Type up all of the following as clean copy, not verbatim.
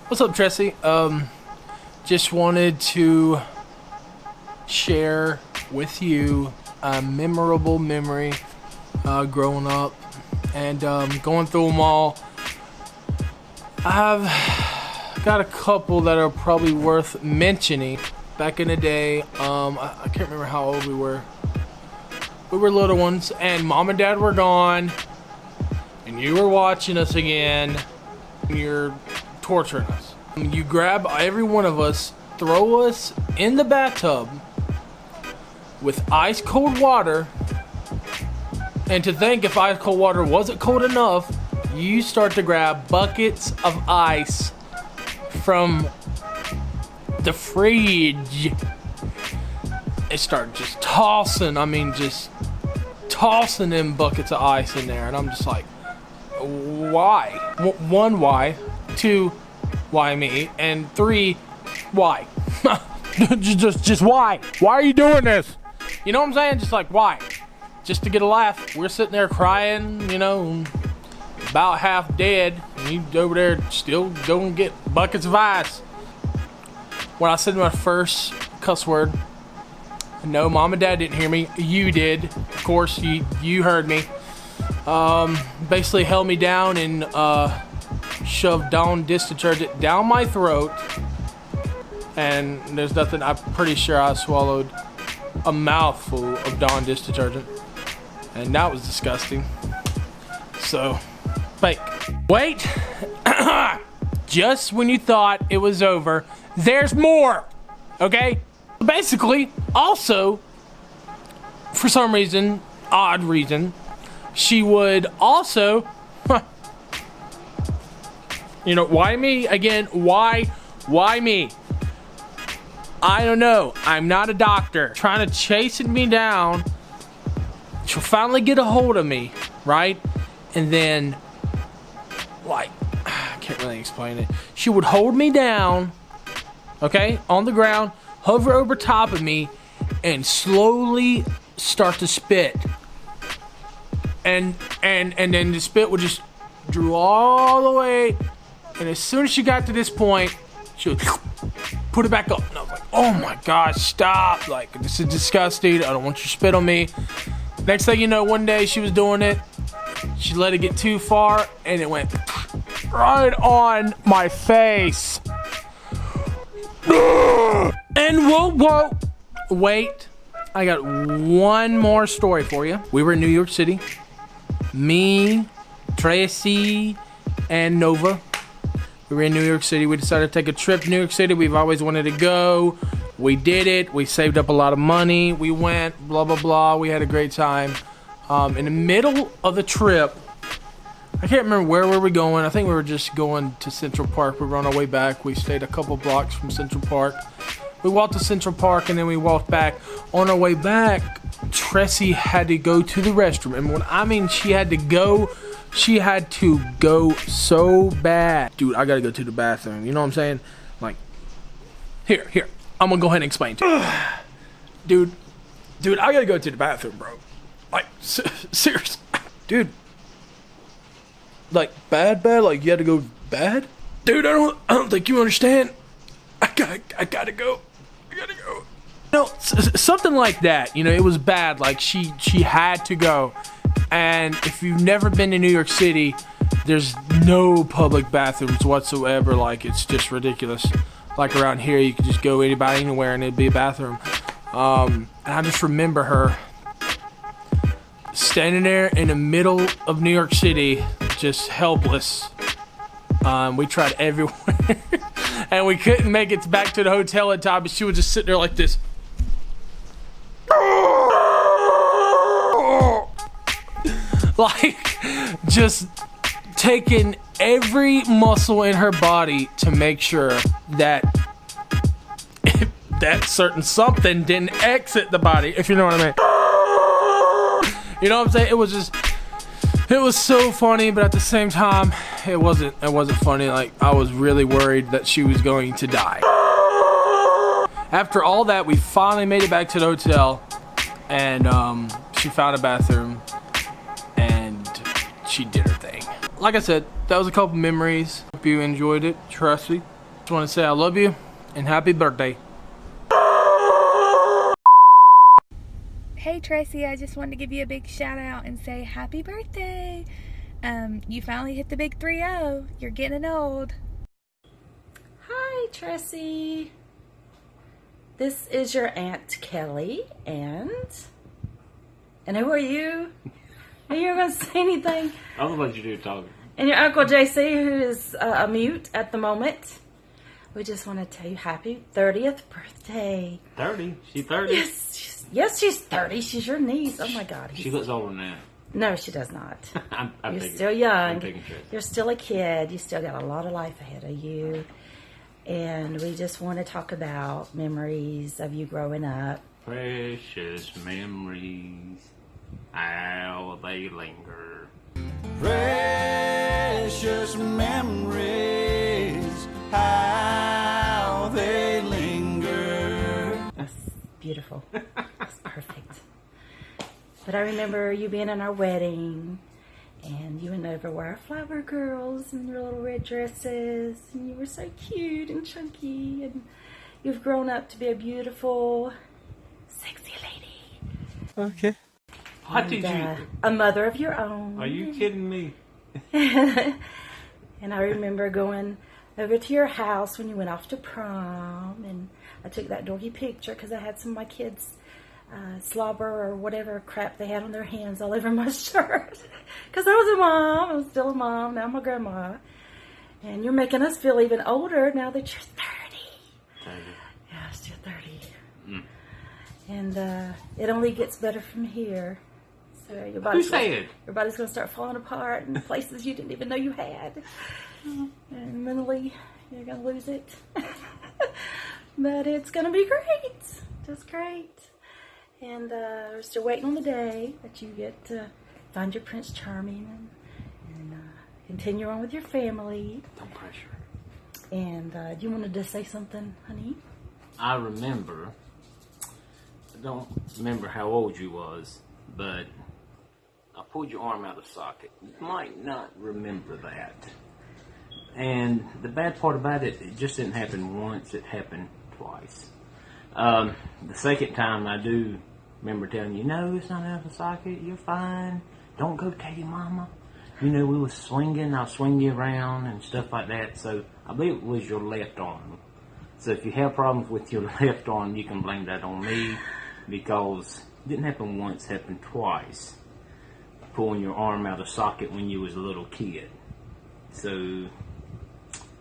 What's up, Tressie? Just wanted to share with you a memorable memory growing up and going through them all. I've got a couple that are probably worth mentioning. Back in the day, I can't remember how old we were. We were little ones, and Mom and Dad were gone, and you were watching us again, and you're torturing us. You grab every one of us, throw us in the bathtub with ice cold water, and to think if ice cold water wasn't cold enough, you start to grab buckets of ice from the fridge and start just tossing, just tossing them buckets of ice in there. And I'm just like, why? One, why? Two, why me? And three, why? just why? Why are you doing this? You know what I'm saying? Just like, why? Just to get a laugh. We're sitting there crying, about half dead, and you over there still go and get buckets of ice. When I said my first cuss word, no, Mom and Dad didn't hear me. You did. Of course, you heard me. Basically held me down and shoved Dawn dish detergent down my throat. And there's nothing, I'm pretty sure I swallowed a mouthful of Dawn dish detergent. And that was disgusting. So, fake. Wait. Just when you thought it was over, there's more. Okay? Basically, also, for some reason, odd reason, she would also, why me? Again, why me? I don't know. I'm not a doctor. Trying to chase me down. She'll finally get a hold of me, right? And then, I can't really explain it. She would hold me down, okay, on the ground, hover over top of me, and slowly start to spit. And then the spit would just drew all the way. And as soon as she got to this point, she would put it back up. And I was like, oh my gosh, stop. This is disgusting. I don't want your spit on me. Next thing you know, one day she was doing it. She let it get too far, and it went right on my face. And whoa, wait. I got one more story for you. We were in New York City. Me, Tressie, and Nova. We were in New York City. We decided to take a trip to New York City. We've always wanted to go. We did it. We saved up a lot of money. We went, blah, blah, blah. We had a great time. In the middle of the trip, I can't remember where we were going. I think we were just going to Central Park. We were on our way back. We stayed a couple blocks from Central Park. We walked to Central Park, and then we walked back. On our way back, Tressie had to go to the restroom. And when I mean she had to go so bad. Dude, I gotta go to the bathroom. You know what I'm saying? Here. I'm gonna go ahead and explain to you. Dude, I gotta go to the bathroom, bro. Seriously. Dude. Bad? You had to go bad? Dude, I don't think you understand. I gotta go. Something like that. It was bad. She had to go. And if you've never been to New York City, there's no public bathrooms whatsoever. It's just ridiculous. Around here, you could just go anywhere and it'd be a bathroom. And I just remember her standing there in the middle of New York City, just helpless. We tried everywhere, and we couldn't make it back to the hotel in time, but she would just sit there like this. Just taking every muscle in her body to make sure that that certain something didn't exit the body, if you know what I mean. You know what I'm saying? It was so funny, but at the same time, it wasn't funny. I was really worried that she was going to die. After all that, we finally made it back to the hotel, and she found a bathroom, and she did her thing. Like I said, that was a couple memories. Hope you enjoyed it. Tressie. Just want to say I love you and happy birthday. Hey Tressie, I just wanted to give you a big shout out and say happy birthday. You finally hit the big 3-0. You're getting old. Hi Tressie. This is your Aunt Kelly and who are you? Are you going to say anything? I'll let you do talking. And your Uncle JC, who is a mute at the moment. We just want to tell you happy 30th birthday. 30? She's 30? Yes, she's 30. She's your niece. Oh my God. She looks older than that. No, she does not. You're figured. still young. I'm You're still a kid. You still got a lot of life ahead of you. And we just want to talk about memories of you growing up. Precious memories, how they linger. Precious memories, how they linger. That's beautiful. That's perfect. But I remember you being in our wedding, and you and Nova were our flower girls in your little red dresses, and you were so cute and chunky, and you've grown up to be a beautiful, sexy lady. Okay. What did you? A mother of your own. Are you kidding me? And I remember going over to your house when you went off to prom, and I took that dorky picture because I had some of my kids slobber or whatever crap they had on their hands all over my shirt. Because I was a mom. I was still a mom. Now I'm a grandma. And you're making us feel even older now that you're 30. 30. Yeah, still 30. And it only gets better from here. So your body's going to start falling apart in places you didn't even know you had. And mentally, you're going to lose it. But it's going to be great. Just great. And we're still waiting on the day that you get to find your Prince Charming and continue on with your family. Don't pressure. And you wanted to say something, honey? I don't remember how old you was, but I pulled your arm out of the socket. You might not remember that. And the bad part about it, it just didn't happen once, it happened twice. The second time I do remember telling you, no, it's not out of the socket, you're fine. Don't go tell your mama. You know, we was swinging, I'll swing you around and stuff like that. So I believe it was your left arm. So if you have problems with your left arm, you can blame that on me, because it didn't happen once, it happened twice. Pulling your arm out of socket when you was a little kid. So,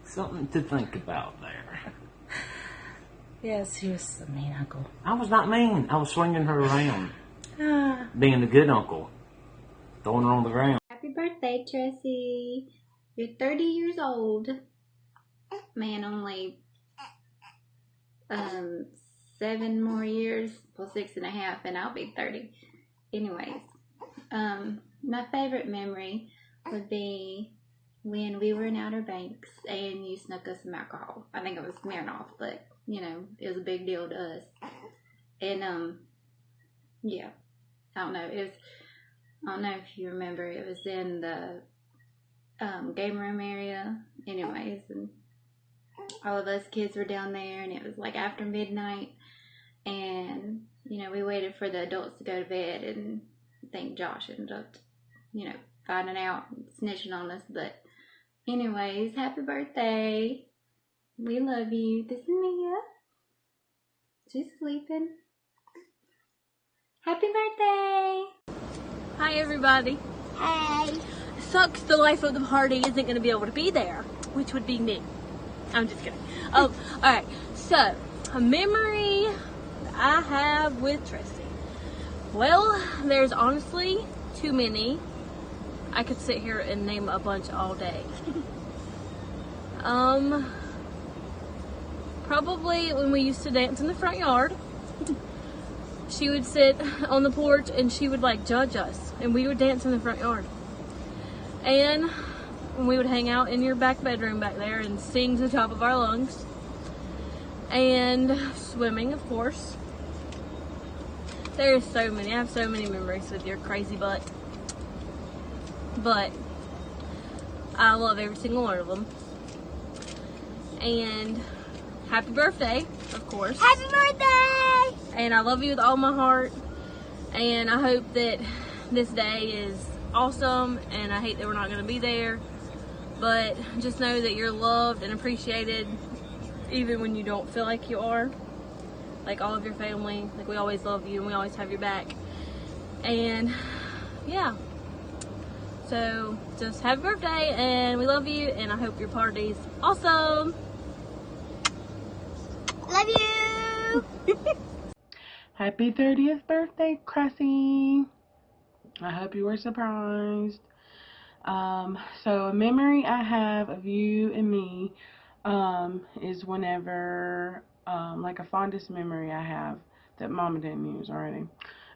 something to think about there. Yes, he was a mean uncle. I was not mean. I was swinging her around. Being a good uncle. Throwing her on the ground. Happy birthday, Tressie. You're 30 years old. Man, only 7 more years, well, 6.5, and I'll be 30. Anyways, my favorite memory would be when we were in Outer Banks and you snuck us some alcohol. I think it was Smirnoff, but, you know, it was a big deal to us. And, yeah, I don't know if you remember, it was in the game room area. Anyways, and all of us kids were down there, and it was like after midnight, and, you know, we waited for the adults to go to bed, and I think Josh ended up, you know, finding out and snitching on us. But anyways, happy birthday. We love you. This is Mia. She's sleeping. Happy birthday. Hi everybody. Hey. It sucks the life of the party isn't going to be able to be there, which would be me. I'm just kidding. Oh, alright. So, a memory I have with Tressie. Well, there's honestly too many. I could sit here and name a bunch all day. Probably when we used to dance in the front yard. She would sit on the porch and she would like judge us, and we would dance in the front yard. And we would hang out in your back bedroom back there and sing to the top of our lungs. And swimming, of course. There's so many. I have so many memories with your crazy butt. But I love every single one of them. And happy birthday, of course. Happy birthday! And I love you with all my heart. And I hope that this day is awesome. And I hate that we're not going to be there. But just know that you're loved and appreciated even when you don't feel like you are. Like all of your family. Like we always love you and we always have your back. And yeah. So just happy birthday and we love you and I hope your party's awesome. Love you! Happy 30th birthday, Tressie. I hope you were surprised. So a memory I have of you and me is whenever, like a fondest memory I have that Mama didn't use already,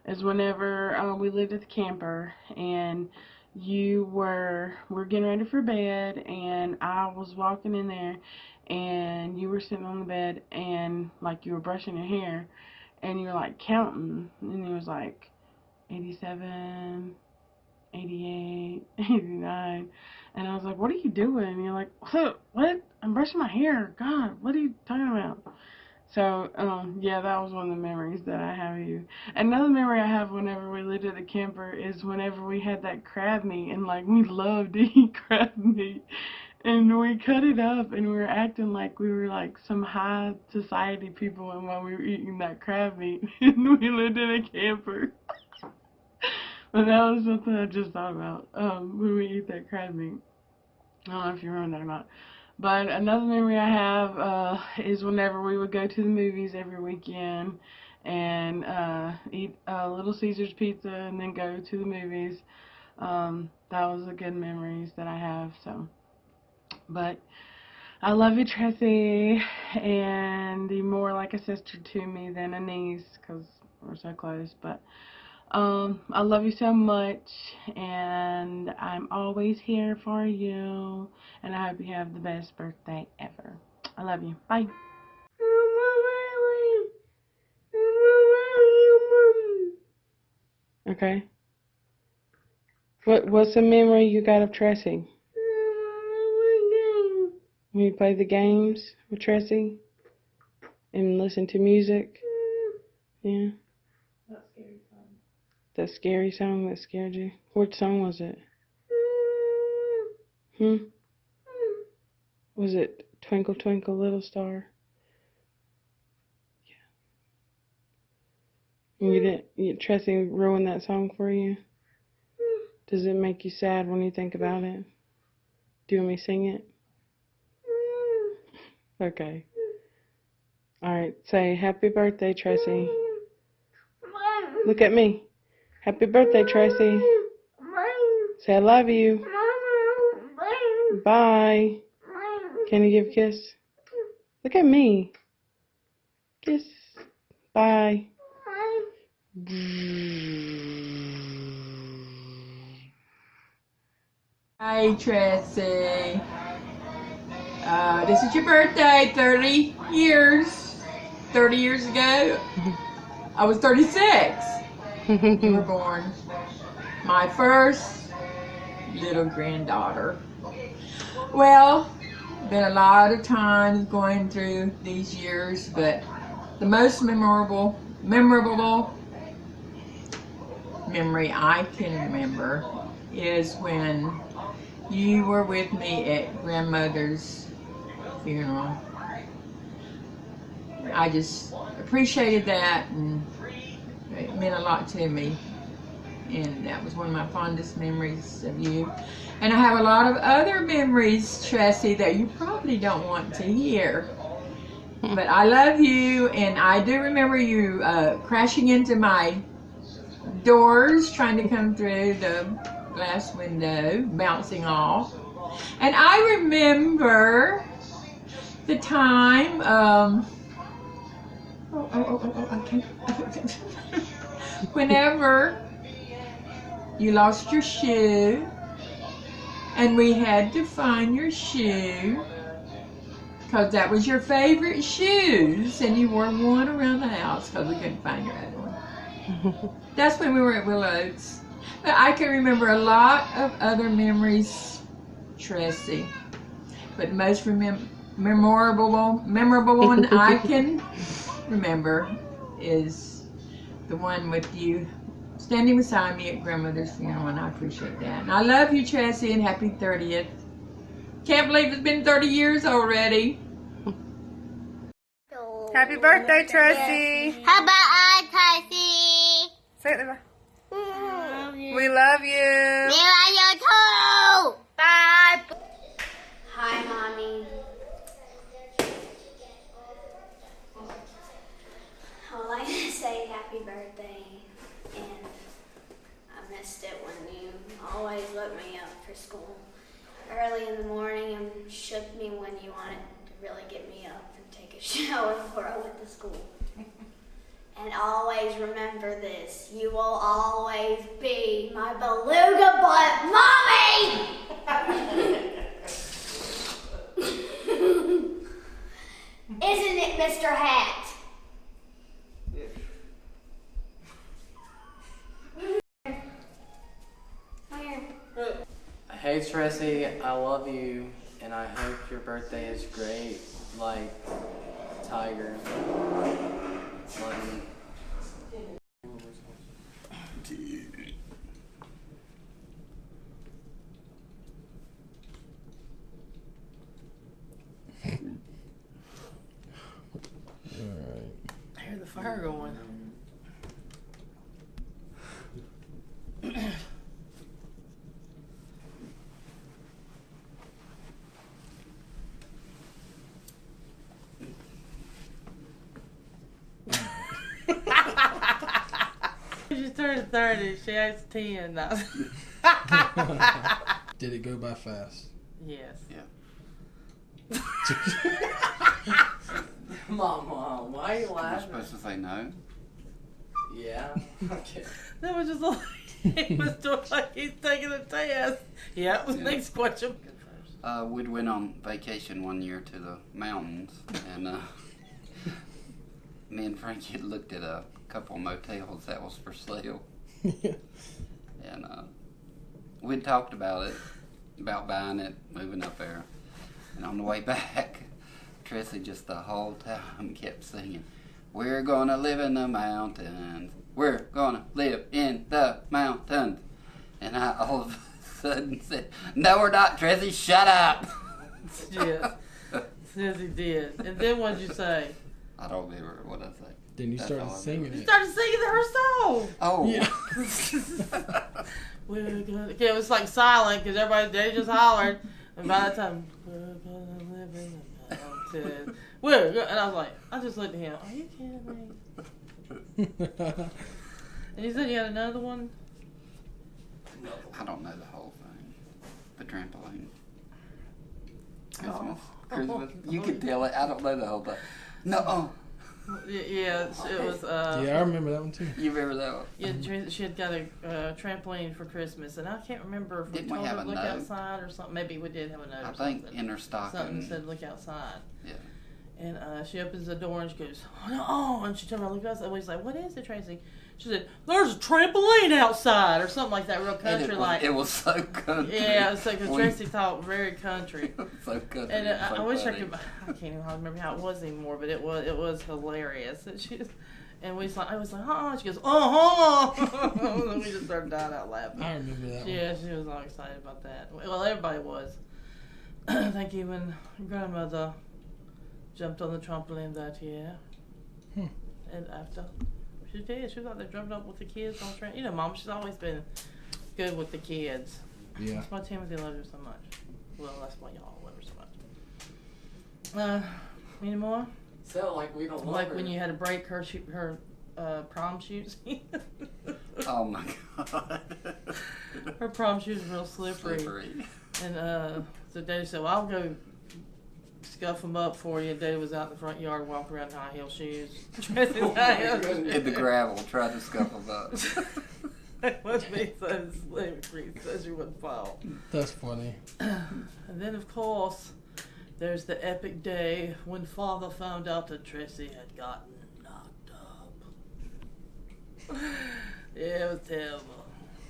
is whenever we lived at the camper and we're getting ready for bed and I was walking in there and you were sitting on the bed and like you were brushing your hair and you were like counting and it was like 87, 88, 89, and I was like, what are you doing? And you're like, what? I'm brushing my hair. God, what are you talking about? So, yeah, that was one of the memories that I have of you. Another memory I have whenever we lived at the camper is whenever we had that crab meat, and, like, we loved to eat crab meat. And we cut it up, and we were acting like we were, like, some high society people while we were eating that crab meat. And we lived in a camper. But that was something I just thought about when we eat that crab meat. I don't know if you remember that or not. But another memory I have is whenever we would go to the movies every weekend and eat Little Caesars pizza and then go to the movies. That was a good memories that I have. So, but I love you, Tressie, and you're more like a sister to me than a niece because we're so close. But I love you so much, and I'm always here for you, and I hope you have the best birthday ever. I love you. Bye. Okay. What's the memory you got of Tressie? When you play the games with Tressie and listen to music? Yeah. That scary song that scared you? What song was it? Was it Twinkle Twinkle Little Star? Yeah. Tressie ruined that song for you? Does it make you sad when you think about it? Do you want me to sing it? Okay. Alright, say happy birthday, Tressie. Look at me. Happy birthday, Tressie. Say I love you. Bye. Can you give a kiss? Look at me. Kiss. Bye. Hi, Tressie. This is your birthday, 30 years. 30 years ago, I was 36. You were born. My first little granddaughter. Well, been a lot of times going through these years, but the most memorable memory I can remember is when you were with me at grandmother's funeral. I just appreciated that, and it meant a lot to me, and that was one of my fondest memories of you. And I have a lot of other memories, Tressie, that you probably don't want to hear, but I love you, and I do remember you crashing into my doors, trying to come through the glass window, bouncing off. And I remember the time, whenever you lost your shoe, and we had to find your shoe, because that was your favorite shoes, and you wore one around the house because we couldn't find your other one. That's when we were at Willow's. But I can remember a lot of other memories, Tressie. But most memorable one I can remember is the one with you standing beside me at grandmother's funeral, and I appreciate that. And I love you, Tressie, and happy 30th. Can't believe it's been 30 years already. Happy birthday, Tressie. How about Tressie? Say it, Levi. We love you. We love you too. Bye. Hi, Mommy. I'd like to say happy birthday, and I missed it when you always woke me up for school early in the morning and shook me when you wanted to really get me up and take a shower before I went to school. And always remember this, you will always be my beluga butt mommy! Isn't it, Mr. Hat? Hey Tressie, I love you, and I hope your birthday is great, like Tiger. Love you. I hear the fire going. She turned 30. She has 10 now. Did it go by fast? Yes. Yeah. Mom, why are you Am I laughing? supposed to say no? Yeah. Okay. That was just like he was doing like he's taking a test. Yeah. Next question. We'd went on vacation one year to the mountains, and me and Frankie had looked at a couple of motels that was for sale. And we'd talked about it, about buying it, moving up there. And on the way back, Tressie just the whole time kept singing, "We're gonna live in the mountains. We're gonna live in the mountains." And I all of a sudden said, "No, we're not, Tressie, shut up." Yes. Yes, he did. And then what'd you say? I don't remember what I said. Then you That's started all I singing remember. You it. started singing her song. Oh. Yeah. We're gonna. Yeah, it was like silent because they just hollered. And by the time we're gonna live in the mountains, and I was like, I just looked at him. Are you kidding me? And you said you had another one. I don't know the whole thing. The trampoline. Oh. Christmas. You can tell it. I don't know the whole thing. No. Yeah, it was. Yeah, I remember that one too. You remember that one? Yeah, she had got a trampoline for Christmas, and I can't remember if we Didn't we told her have to a look note? outside or something. Maybe we did have a note. I or think something. in her stocking. Something said look outside. Yeah. And she opens the door and she goes, "Oh no!" And she turned around and looked outside. And he's like, "What is it, Tracy?" She said, "There's a trampoline outside," or something like that, real country like. It was so country. Yeah, so because Tracy talked very country. So country. And so I wish I funny. could. I can't even remember how it was anymore, but it was hilarious. And I was like, "Huh?" She goes, and we just started dying out laughing. I remember that one. Yeah, she was all excited about that. Well, everybody was. I think even grandmother jumped on the trampoline that year. And after. She did. She was out there jumping up with the kids on the train. You know, Mom, she's always been good with the kids. Yeah. That's why Timothy loves her so much. Well, that's why y'all love her so much. Any more? So like we don't love Like her. when you had to break her prom shoes. Oh my God. Her prom shoes were real slippery. And so Daddy said, "Well, I'll go scuff them up for you." And Daddy was out in the front yard walking around in high heel shoes. Dressed in high heel shoes. In the gravel, tried to scuff them up. That must be so slippery so she wouldn't fall. That's funny. And then, of course, there's the epic day when Father found out that Tressie had gotten knocked up. Yeah, it was terrible.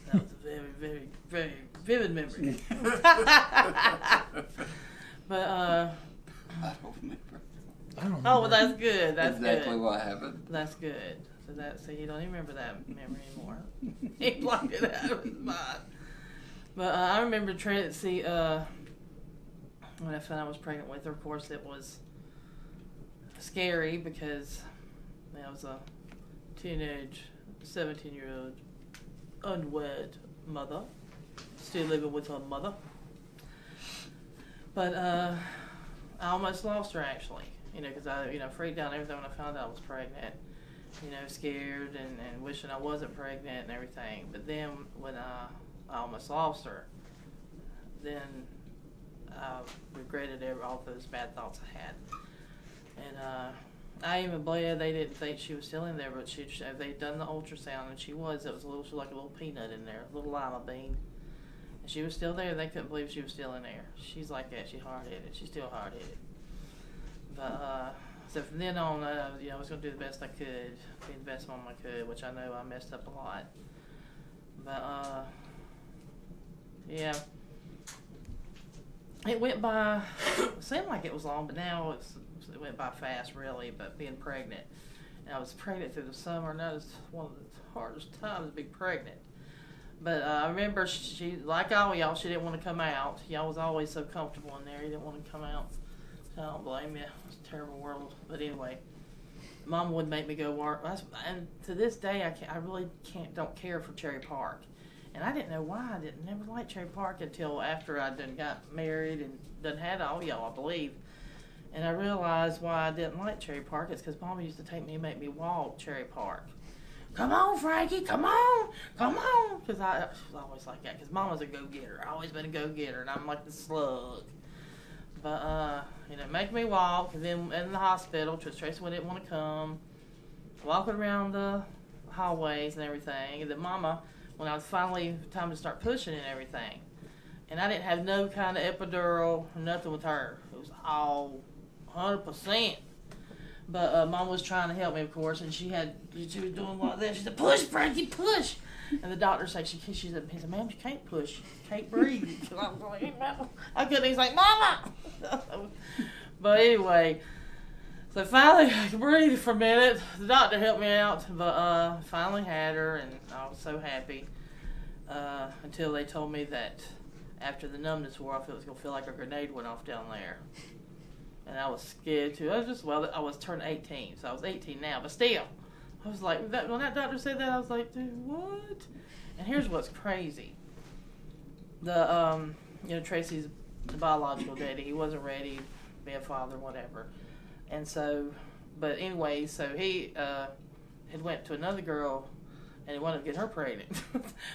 That was a very, very, very vivid memory. But I don't remember. I don't Oh, well, remember. that's good. That's exactly good. what happened. That's good. So you don't even remember that memory anymore. He blocked it out of his mind. But I remember Tressie, when I found I was pregnant with her. Of course, it was scary because I was a teenage 17-year-old unwed mother, still living with her mother. But I almost lost her, actually, because I, freaked out and everything when I found out I was pregnant, scared and wishing I wasn't pregnant and everything. But then when I almost lost her, then I regretted all those bad thoughts I had. And I even bled. They didn't think she was still in there, but they'd done the ultrasound, and she was. It was like a little peanut in there, a little lima bean. And she was still there. They couldn't believe she was still in there. She's like that. She's hard-headed. She's still hard-headed. But so from then on, I was going to do the best I could, be the best mom I could, which I know I messed up a lot. But yeah. It went by, it seemed like it was long, but now it went by fast, really. But being pregnant, and I was pregnant through the summer, and that was one of the hardest times to be pregnant. But I remember she, like all y'all, she didn't want to come out. Y'all was always so comfortable in there, you didn't want to come out. So I don't blame you. It was a terrible world. But anyway, Mom would make me go work, and to this day, I really don't care for Cherry Park. And I didn't know why. I never liked Cherry Park until after I done got married and done had all y'all, I believe. And I realized why I didn't like Cherry Park. It's because Mama used to take me and make me walk Cherry Park. Come on, Frankie, come on, come on. Because I was always like that. Because Mama's a go-getter. I've always been a go-getter, and I'm like the slug. But, make me walk. And then in the hospital, Tressie didn't want to come. Walking around the hallways and everything. And then Mama, when I was finally time to start pushing and everything. And I didn't have no kind of epidural, nothing with her. It was all 100%. But Mom was trying to help me, of course, and she was doing like this. She said, "Push, Frankie, push." And the doctor said, he said, "Ma'am, you can't push. You can't breathe." I was like, I couldn't. He's like, "Mama." But anyway, so finally I could breathe for a minute. The doctor helped me out, but finally had her, and I was so happy until they told me that after the numbness wore off, it was going to feel like a grenade went off down there. And I was scared too. I was turning 18, so I was 18 now, but still. I was like, when that doctor said that, I was like, dude, what? And here's what's crazy. Tressie's the biological daddy. He wasn't ready to be a father, whatever. And so, but anyway, so he had went to another girl, and he wanted to get her pregnant.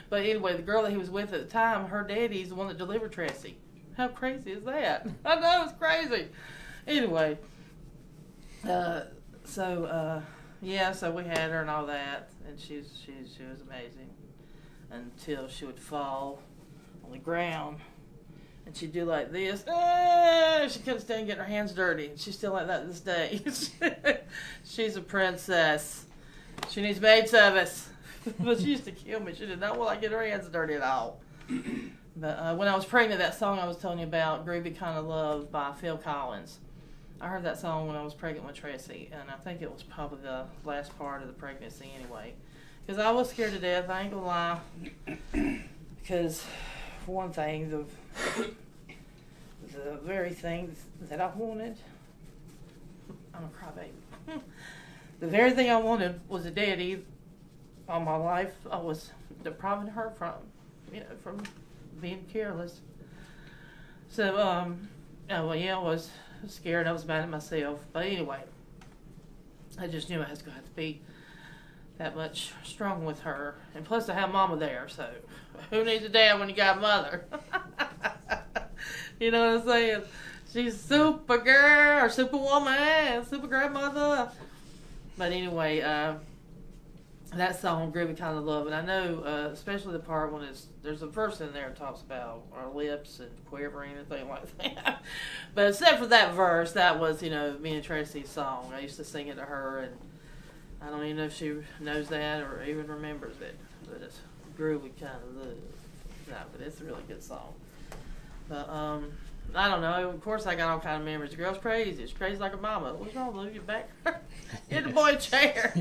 But anyway, the girl that he was with at the time, her daddy's the one that delivered Tressie. How crazy is that? I know, it's crazy. Anyway, so we had her and all that, and she was amazing until she would fall on the ground, and she'd do like this. She couldn't stand getting her hands dirty, and she's still like that to this day. She's a princess. She needs maid service. But she used to kill me. She did not want to get her hands dirty at all. But when I was pregnant, that song I was telling you about, Groovy Kind of Love by Phil Collins, I heard that song when I was pregnant with Tressie, and I think it was probably the last part of the pregnancy anyway. Because I was scared to death, I ain't gonna lie. Because, for one thing, the very thing that I wanted, I'm a crybaby. The very thing I wanted was a daddy. All my life, I was depriving her from being careless. So, I was scared. I was mad at myself. But anyway, I just knew I was going to have to be that much strong with her. And plus, I have Mama there. So, who needs a dad when you got a mother? You know what I'm saying? She's super girl, or superwoman, super grandmother. But anyway, that song, Groovy Kind of Love, and I know, especially the part when there's a verse in there that talks about our lips and quivering and things like that. But except for that verse, that was, me and Tressie's song. I used to sing it to her, and I don't even know if she knows that or even remembers it. But it's Groovy Kind of Love. No, but it's a really good song. But, I don't know. Of course, I got all kind of memories. The girl's crazy. She's crazy like a mama. What's wrong, Lou? You back? Get the boy a chair.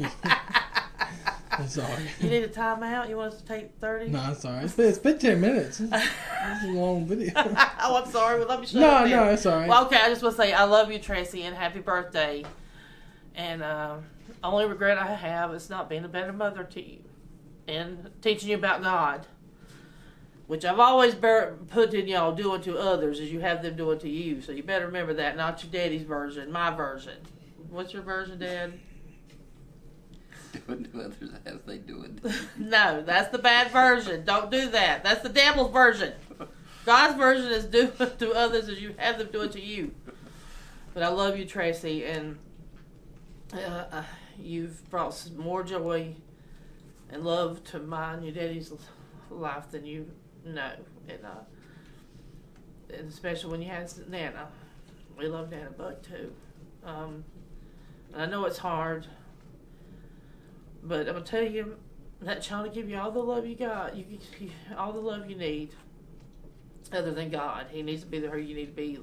I'm sorry. You need a timeout? You want us to take 30? No, I'm sorry. It's been 10 minutes. This is a long video. Oh, I'm sorry. Well, let me shut up. No, it's all right. Well, okay, I just want to say I love you, Tressie, and happy birthday. And only regret I have is not being a better mother to you and teaching you about God, which I've always put in y'all doing to others as you have them doing to you. So you better remember that, not your daddy's version, my version. What's your version, Dad? Doing to others as they do it. No, that's the bad version. Don't do that. That's the devil's version. God's version is do to others as you have them do it to you. But I love you, Tressie, and you've brought more joy and love to mine, your daddy's life than you know. And especially when you had Nana. We love Nana Buck too. And I know it's hard, but I'm going to tell you, that child will give you all the love you got, all the love you need, other than God. He needs to be who you need to be.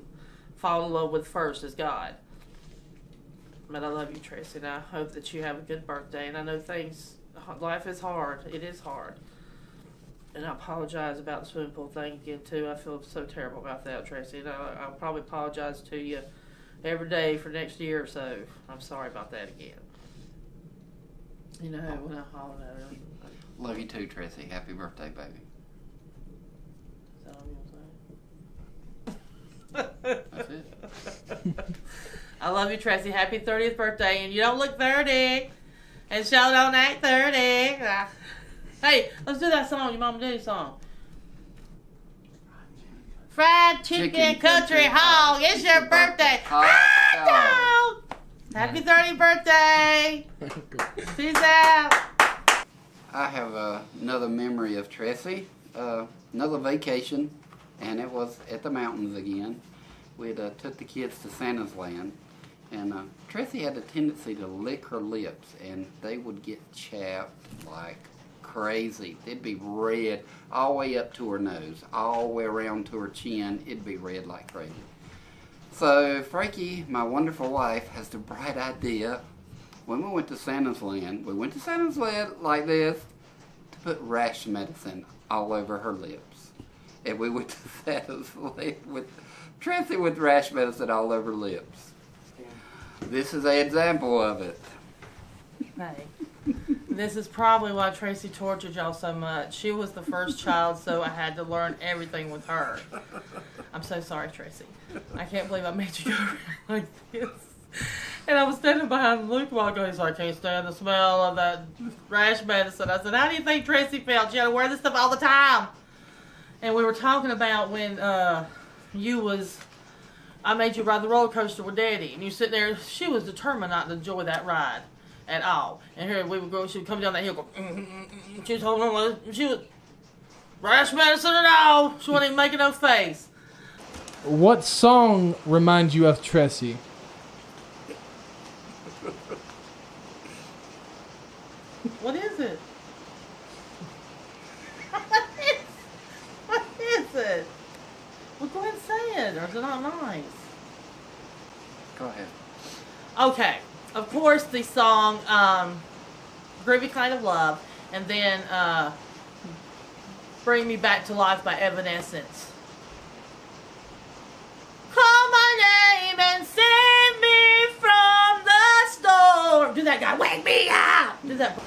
Fall in love with first is God. But I love you, Tressie, and I hope that you have a good birthday. And I know life is hard. It is hard. And I apologize about the swimming pool thing again, too. I feel so terrible about that, Tressie. And I'll probably apologize to you every day for next year or so. I'm sorry about that again. You know, when I hollered at her. Love you too, Tressie. Happy birthday, baby. Is that all you want to say? That's it. I love you, Tressie. Happy 30th birthday. And you don't look 30. And show don't act 30. Hey, let's do that song, your mom and daddy song. Fried chicken country hog. It's your birthday. Hot dog. Happy 30th birthday. Peace out. I have another memory of Tressie. Another vacation, and it was at the mountains again. We took the kids to Santa's Land, and Tressie had a tendency to lick her lips, and they would get chapped like crazy. They'd be red all the way up to her nose, all the way around to her chin. It'd be red like crazy. So Frankie, my wonderful wife, has the bright idea. When we went to Santa's Land like this to put rash medicine all over her lips. And we went to Santa's Land with Tressie with rash medicine all over her lips. This is an example of it. Hey, this is probably why Tressie tortured y'all so much. She was the first child, so I had to learn everything with her. I'm so sorry, Tressie. I can't believe I made you go around like this. And I was standing behind Luke a while ago. He's like, I can't stand the smell of that rash medicine. I said, how do you think Tressie felt? She had to wear this stuff all the time. And we were talking about when I made you ride the roller coaster with Daddy. And you sit there, she was determined not to enjoy that ride at all. And here we would go, she would come down that hill, go, she was holding on, she was rash medicine and all. She wasn't even making no face. What song reminds you of Tressie? What is it? What is it? Well, go ahead and say it, or is it not nice? Go ahead. Okay. Of course, the song, Groovy Kind of Love, and then Bring Me Back to Life by Evanescence. Call my name and save me from the storm. Do that, guy. Wake me up. Do that.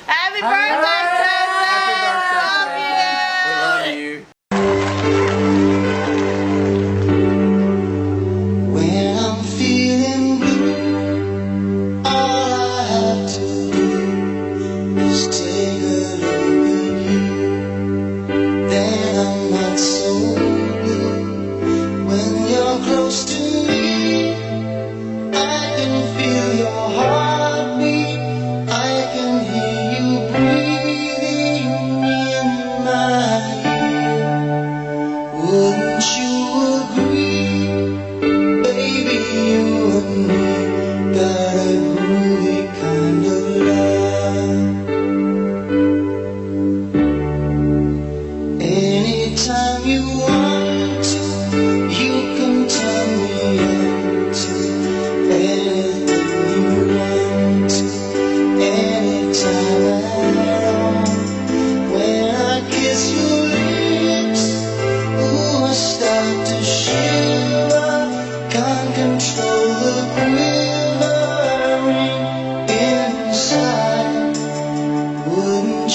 Happy birthday, Happy birthday, Tressie. We love you. When I'm feeling blue, all I have to do is take a look at you. Then I'm not so blue. When you're close to me, I can feel your heartbeat. I can hear you breathe.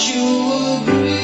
you agree?